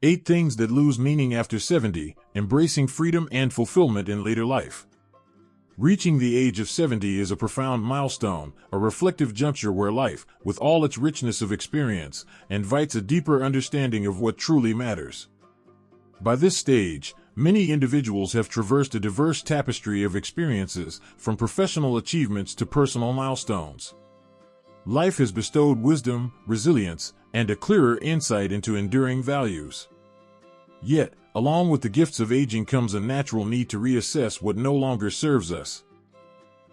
8 things that lose meaning after 70, embracing freedom and fulfillment in later life. Reaching the age of 70 is a profound milestone, a reflective juncture where life, with all its richness of experience, invites a deeper understanding of what truly matters. By this stage, many individuals have traversed a diverse tapestry of experiences, from professional achievements to personal milestones. Life has bestowed wisdom, resilience, and a clearer insight into enduring values. Yet, along with the gifts of aging comes a natural need to reassess what no longer serves us.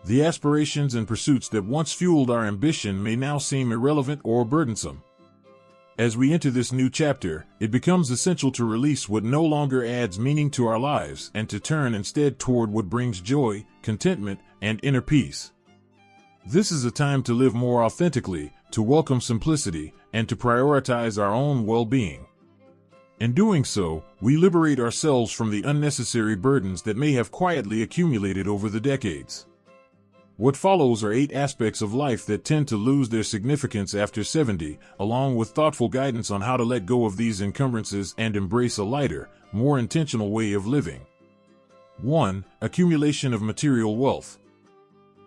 The aspirations and pursuits that once fueled our ambition may now seem irrelevant or burdensome. As we enter this new chapter, it becomes essential to release what no longer adds meaning to our lives and to turn instead toward what brings joy, contentment, and inner peace. This is a time to live more authentically, to welcome simplicity, and to prioritize our own well-being. In doing so, we liberate ourselves from the unnecessary burdens that may have quietly accumulated over the decades. What follows are 8 aspects of life that tend to lose their significance after 70, along with thoughtful guidance on how to let go of these encumbrances and embrace a lighter, more intentional way of living. 1. Accumulation of material wealth.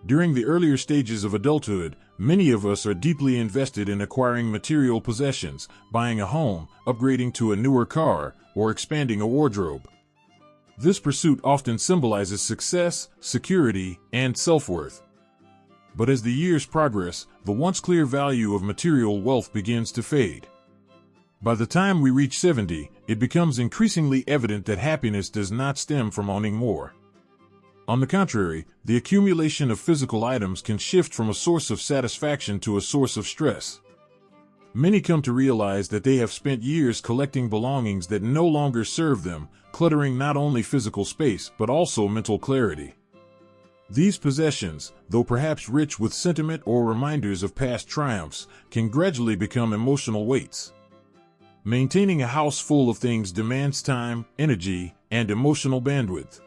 During the earlier stages of adulthood, many of us are deeply invested in acquiring material possessions, buying a home, upgrading to a newer car, or expanding a wardrobe. This pursuit often symbolizes success, security, and self-worth. But as the years progress, the once clear value of material wealth begins to fade. By the time we reach 70, it becomes increasingly evident that happiness does not stem from owning more. On the contrary, the accumulation of physical items can shift from a source of satisfaction to a source of stress. Many come to realize that they have spent years collecting belongings that no longer serve them, cluttering not only physical space but also mental clarity. These possessions, though perhaps rich with sentiment or reminders of past triumphs, can gradually become emotional weights. Maintaining a house full of things demands time, energy, and emotional bandwidth.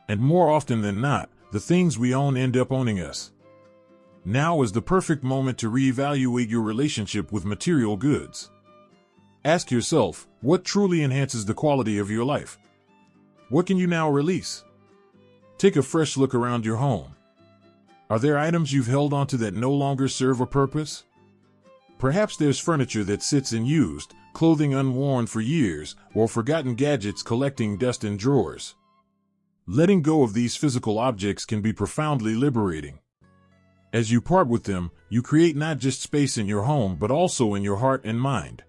And more often than not, the things we own end up owning us. Now is the perfect moment to reevaluate your relationship with material goods. Ask yourself, what truly enhances the quality of your life? What can you now release? Take a fresh look around your home. Are there items you've held onto that no longer serve a purpose? Perhaps there's furniture that sits unused, clothing unworn for years, or forgotten gadgets collecting dust in drawers. Letting go of these physical objects can be profoundly liberating. As you part with them, you create not just space in your home but also in your heart and mind.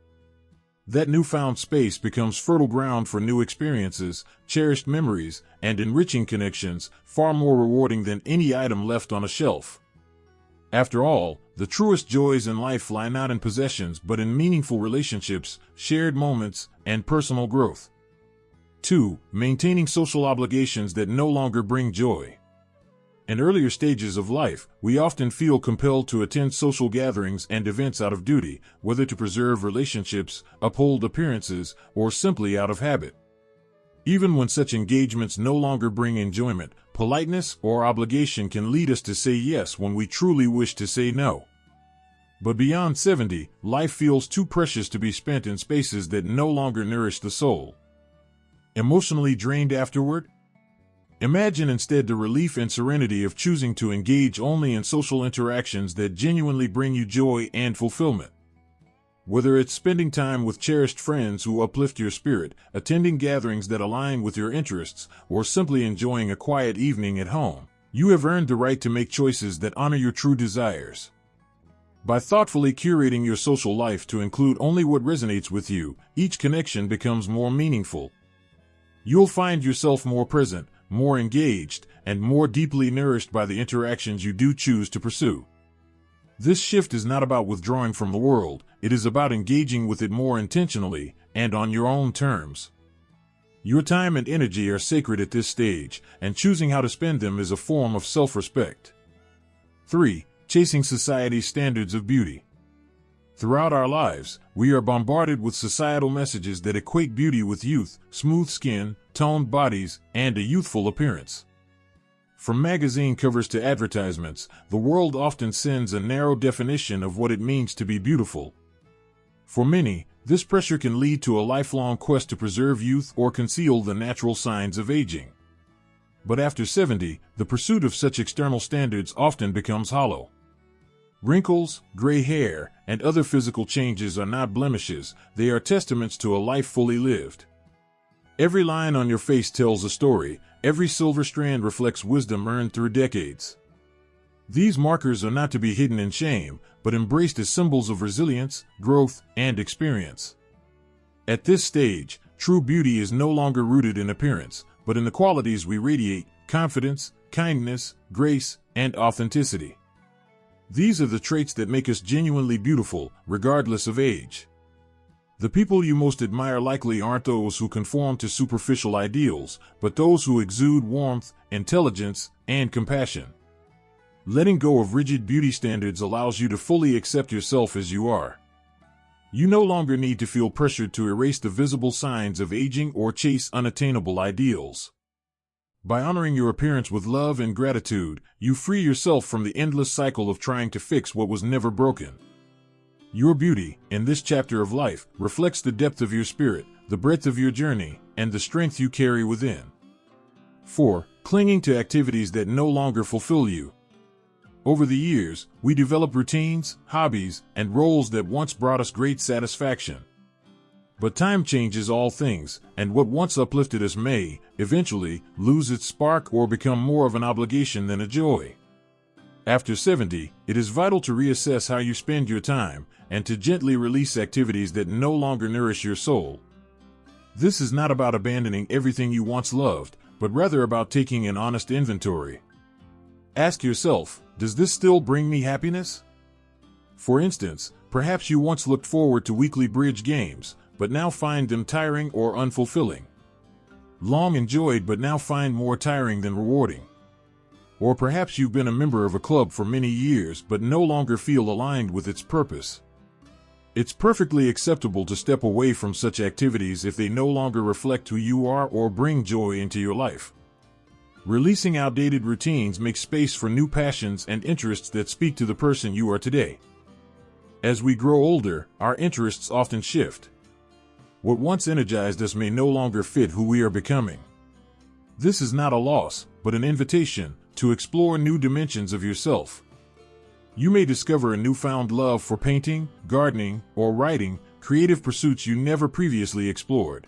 That newfound space becomes fertile ground for new experiences, cherished memories, and enriching connections, far more rewarding than any item left on a shelf. After all, the truest joys in life lie not in possessions but in meaningful relationships, shared moments, and personal growth. 2. Maintaining social obligations that no longer bring joy. In earlier stages of life, we often feel compelled to attend social gatherings and events out of duty, whether to preserve relationships, uphold appearances, or simply out of habit. Even when such engagements no longer bring enjoyment, politeness or obligation can lead us to say yes when we truly wish to say no. But beyond 70, life feels too precious to be spent in spaces that no longer nourish the soul. Emotionally drained afterward? Imagine instead the relief and serenity of choosing to engage only in social interactions that genuinely bring you joy and fulfillment. Whether it's spending time with cherished friends who uplift your spirit, attending gatherings that align with your interests, or simply enjoying a quiet evening at home, you have earned the right to make choices that honor your true desires. By thoughtfully curating your social life to include only what resonates with you, each connection becomes more meaningful. You'll find yourself more present, more engaged, and more deeply nourished by the interactions you do choose to pursue. This shift is not about withdrawing from the world, it is about engaging with it more intentionally, and on your own terms. Your time and energy are sacred at this stage, and choosing how to spend them is a form of self-respect. 3. Chasing society's standards of beauty. Throughout our lives, we are bombarded with societal messages that equate beauty with youth, smooth skin, toned bodies, and a youthful appearance. From magazine covers to advertisements, the world often sends a narrow definition of what it means to be beautiful. For many, This pressure can lead to a lifelong quest to preserve youth or conceal the natural signs of aging. But after 70, the pursuit of such external standards often becomes hollow. Wrinkles, gray hair, and other physical changes are not blemishes, they are testaments to a life fully lived. Every line on your face tells a story, every silver strand reflects wisdom earned through decades. These markers are not to be hidden in shame, but embraced as symbols of resilience, growth, and experience. At this stage, true beauty is no longer rooted in appearance, but in the qualities we radiate: confidence, kindness, grace, and authenticity. These are the traits that make us genuinely beautiful, regardless of age. The people you most admire likely aren't those who conform to superficial ideals, but those who exude warmth, intelligence, and compassion. Letting go of rigid beauty standards allows you to fully accept yourself as you are. You no longer need to feel pressured to erase the visible signs of aging or chase unattainable ideals. By honoring your appearance with love and gratitude, you free yourself from the endless cycle of trying to fix what was never broken. Your beauty, in this chapter of life, reflects the depth of your spirit, the breadth of your journey, and the strength you carry within. 4. Clinging to activities that no longer fulfill you. Over the years, we develop routines, hobbies, and roles that once brought us great satisfaction. But time changes all things, and what once uplifted us may, eventually, lose its spark or become more of an obligation than a joy. After 70, it is vital to reassess how you spend your time, and to gently release activities that no longer nourish your soul. This is not about abandoning everything you once loved, but rather about taking an honest inventory. Ask yourself, does this still bring me happiness? For instance, perhaps you once looked forward to weekly bridge games, but now find them tiring or unfulfilling. Long enjoyed but now find more tiring than rewarding. Or perhaps you've been a member of a club for many years but no longer feel aligned with its purpose. It's perfectly acceptable to step away from such activities if they no longer reflect who you are or bring joy into your life. Releasing outdated routines makes space for new passions and interests that speak to the person you are today. As we grow older, our interests often shift. What once energized us may no longer fit who we are becoming. This is not a loss, but an invitation to explore new dimensions of yourself. You may discover a newfound love for painting, gardening, or writing, creative pursuits you never previously explored.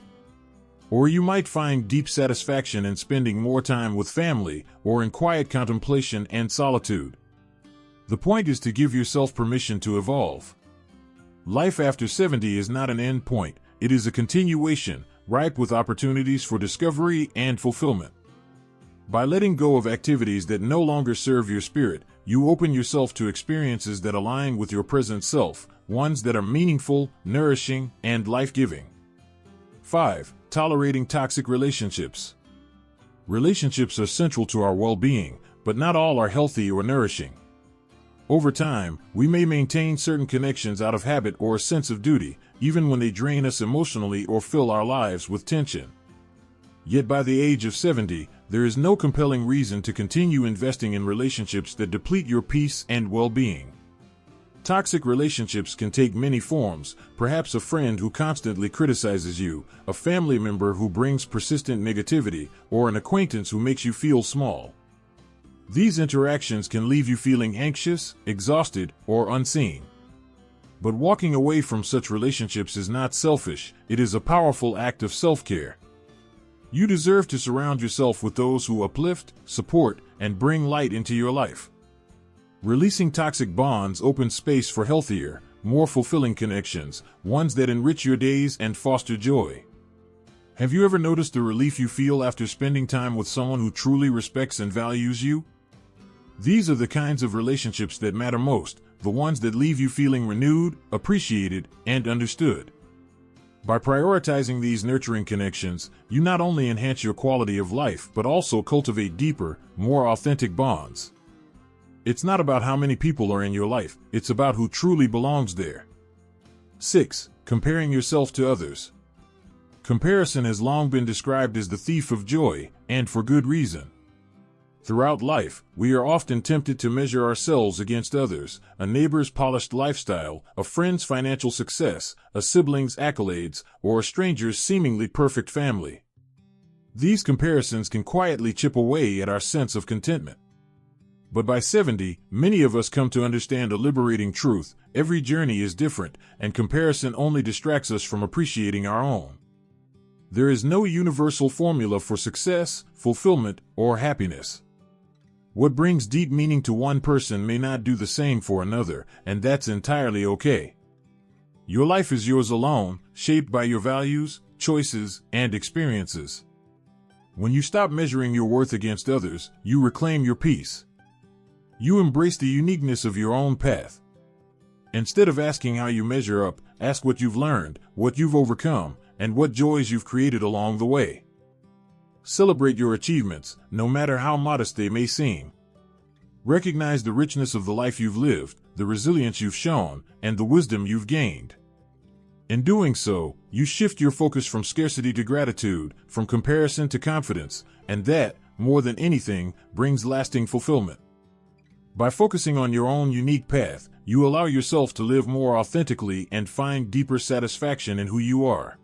Or you might find deep satisfaction in spending more time with family or in quiet contemplation and solitude. The point is to give yourself permission to evolve. Life after 70 is not an end point, it is a continuation, ripe with opportunities for discovery and fulfillment. By letting go of activities that no longer serve your spirit, you open yourself to experiences that align with your present self, ones that are meaningful, nourishing, and life-giving. 5. Tolerating toxic relationships. Relationships are central to our well-being, but not all are healthy or nourishing. Over time, we may maintain certain connections out of habit or a sense of duty, even when they drain us emotionally or fill our lives with tension. Yet by the age of 70, there is no compelling reason to continue investing in relationships that deplete your peace and well-being. Toxic relationships can take many forms, perhaps a friend who constantly criticizes you, a family member who brings persistent negativity, or an acquaintance who makes you feel small. These interactions can leave you feeling anxious, exhausted, or unseen. But walking away from such relationships is not selfish, it is a powerful act of self-care. You deserve to surround yourself with those who uplift, support, and bring light into your life. Releasing toxic bonds opens space for healthier, more fulfilling connections, ones that enrich your days and foster joy. Have you ever noticed the relief you feel after spending time with someone who truly respects and values you? These are the kinds of relationships that matter most, the ones that leave you feeling renewed, appreciated, and understood. By prioritizing these nurturing connections, you not only enhance your quality of life but also cultivate deeper, more authentic bonds. It's not about how many people are in your life, it's about who truly belongs there. 6. Comparing yourself to others. Comparison has long been described as the thief of joy, and for good reason. Throughout life, we are often tempted to measure ourselves against others, a neighbor's polished lifestyle, a friend's financial success, a sibling's accolades, or a stranger's seemingly perfect family. These comparisons can quietly chip away at our sense of contentment. But by 70, many of us come to understand a liberating truth: every journey is different, and comparison only distracts us from appreciating our own. There is no universal formula for success, fulfillment, or happiness. What brings deep meaning to one person may not do the same for another, and that's entirely okay. Your life is yours alone, shaped by your values, choices, and experiences. When you stop measuring your worth against others, you reclaim your peace. You embrace the uniqueness of your own path. Instead of asking how you measure up, ask what you've learned, what you've overcome, and what joys you've created along the way. Celebrate your achievements, no matter how modest they may seem. Recognize the richness of the life you've lived, the resilience you've shown, and the wisdom you've gained. In doing so, you shift your focus from scarcity to gratitude, from comparison to confidence, and that, more than anything, brings lasting fulfillment. By focusing on your own unique path, you allow yourself to live more authentically and find deeper satisfaction in who you are.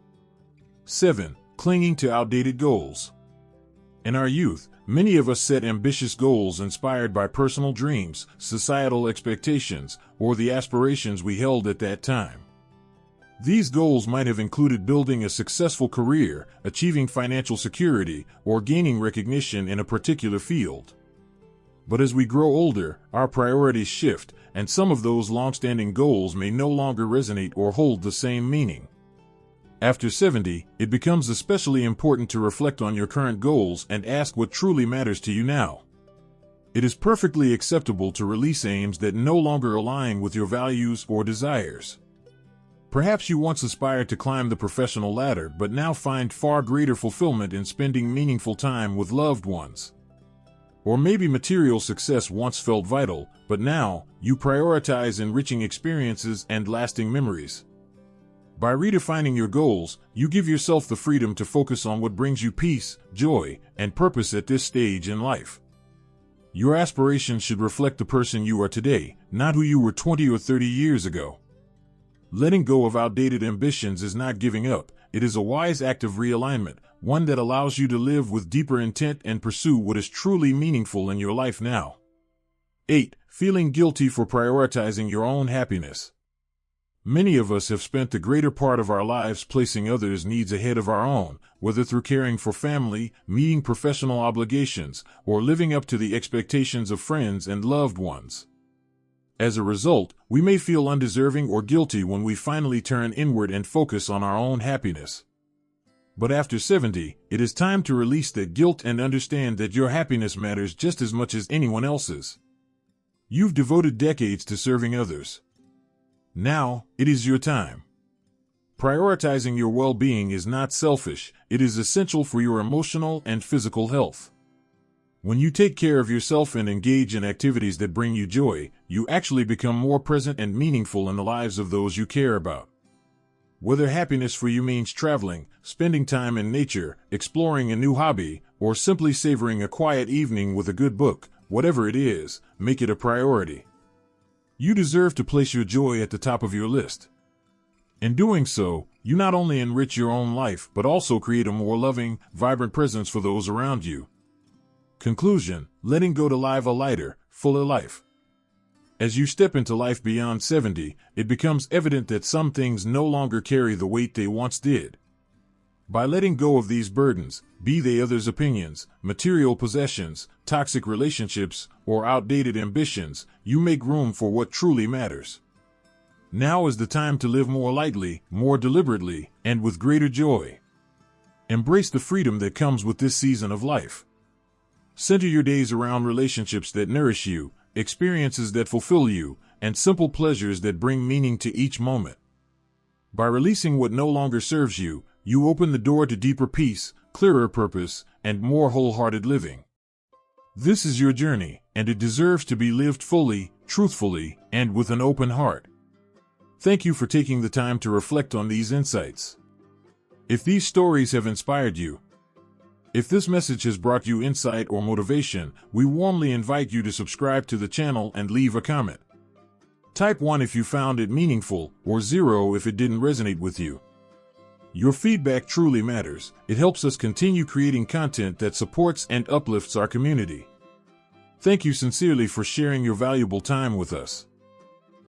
7. Clinging to outdated goals. In our youth, many of us set ambitious goals inspired by personal dreams, societal expectations, or the aspirations we held at that time. These goals might have included building a successful career, achieving financial security, or gaining recognition in a particular field. But as we grow older, our priorities shift, and some of those long-standing goals may no longer resonate or hold the same meaning. After 70, it becomes especially important to reflect on your current goals and ask what truly matters to you now. It is perfectly acceptable to release aims that no longer align with your values or desires. Perhaps you once aspired to climb the professional ladder but now find far greater fulfillment in spending meaningful time with loved ones. Or maybe material success once felt vital, but now you prioritize enriching experiences and lasting memories. By redefining your goals, you give yourself the freedom to focus on what brings you peace, joy, and purpose at this stage in life. Your aspirations should reflect the person you are today, not who you were 20 or 30 years ago. Letting go of outdated ambitions is not giving up. It is a wise act of realignment, one that allows you to live with deeper intent and pursue what is truly meaningful in your life now. 8. Feeling guilty for prioritizing your own happiness. Many of us have spent the greater part of our lives placing others' needs ahead of our own, whether through caring for family, meeting professional obligations, or living up to the expectations of friends and loved ones. As a result, we may feel undeserving or guilty when we finally turn inward and focus on our own happiness. But after 70, it is time to release that guilt and understand that your happiness matters just as much as anyone else's. You've devoted decades to serving others. Now, it is your time. Prioritizing your well-being is not selfish, it is essential for your emotional and physical health. When you take care of yourself and engage in activities that bring you joy, you actually become more present and meaningful in the lives of those you care about. Whether happiness for you means traveling, spending time in nature, exploring a new hobby, or simply savoring a quiet evening with a good book, whatever it is, make it a priority. You deserve to place your joy at the top of your list. In doing so, you not only enrich your own life but also create a more loving, vibrant presence for those around you. Conclusion: letting go to live a lighter, fuller life. As you step into life beyond 70, it becomes evident that some things no longer carry the weight they once did. By letting go of these burdens, be they others' opinions, material possessions, toxic relationships, or outdated ambitions, you make room for what truly matters. Now is the time to live more lightly, more deliberately, and with greater joy. Embrace the freedom that comes with this season of life. Center your days around relationships that nourish you, experiences that fulfill you, and simple pleasures that bring meaning to each moment. By releasing what no longer serves you, you open the door to deeper peace, clearer purpose, and more wholehearted living. This is your journey, and it deserves to be lived fully, truthfully, and with an open heart. Thank you for taking the time to reflect on these insights. If these stories have inspired you, If this message has brought you insight or motivation, we warmly invite you to subscribe to the channel and leave a comment. Type 1 if you found it meaningful, or 0 if it didn't resonate with you. Your feedback truly matters. It helps us continue creating content that supports and uplifts our community. Thank you sincerely for sharing your valuable time with us.